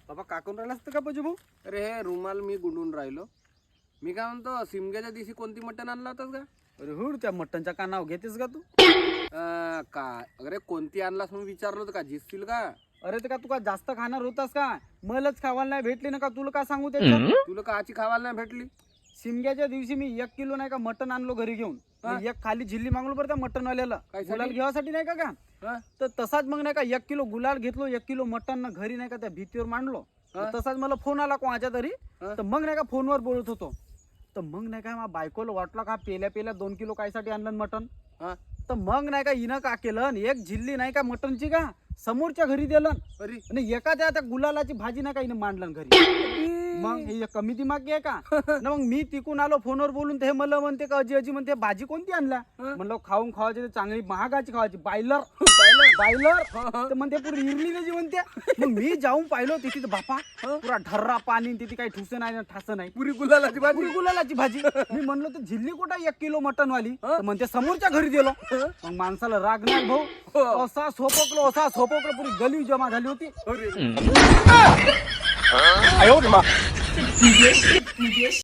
बाबा काकून राहिला असतं का पजू भाऊ? अरे हे रुमाल मी गुंडून राहिलो. मी काय म्हणतो, शिमग्याच्या दिवशी कोणती मटण आणला होतास का? अरे हुड त्या मटणच्या कानावर घेतेस का तू? काय अरे कोणती आणलास म्हणून विचारलो होतं का, जिसतील का? अरे ते का तू का जास्त खाणार होतास का? मलाच खावायला नाही भेटली ना का तुला का सांगू त्याच्यात? तुला काची खावायला नाही भेटली? शिमग्याच्या दिवशी मी 1 किलो नाही का मटण आणलो घरी घेऊन. हा? एक खाली झिल्ली मागलो बरं त्या मटणवाल्याला कायसाठी? गुलाल घेवासाठी नाही का का. हा? तर तसाच मग नाही का 1 किलो गुलाल घेतलो, 1 किलो मटण ना घरी नाही का त्या भीतीवर मांडलो. हा? तसाच मला फोन आला कोणाच्या तरी. हा? तर मग नाही का फोनवर बोलत होतो. तर मग नाही का माझ्या बायकोला वाटलं का पेल्या 2 किलो कायसाठी आणलं मटण. हा? तर मग नाही का हिनं का केलं, एक झिल्ली नाही का मटणची का समोरच्या घरी दिलं अरे आणि एका त्या गुलालाची भाजी नाही का हिनं मांडलं घरी. मग हे कमी दिमागी आहे का ना. मग मी तिकून आलो फोनवर बोलून, ते मला म्हणते का अजी म्हणते भाजी कोणती आणल्या. म्हणलं खाऊन खावायची चांगली महागाची खावायची बायलर बायलर. तर म्हणते पुरी इरली त्याची म्हणते. मग मी जाऊन पाहिलो तिथे बापा पुरा ढर्रा पाणी, तिथे काही ठुस नाही ना ठास नाही, पुरी गुलालाची भाजी. पुरी गुलालाची भाजी. मी म्हणलो तर झिल्ली कुठं 1 किलो मटण वाली. तर म्हणते समोरच्या घरी दिलो. मग माणसाला राग नाही भाऊ, असा सोपकलो पुरी गली जमा झाली होती. अरे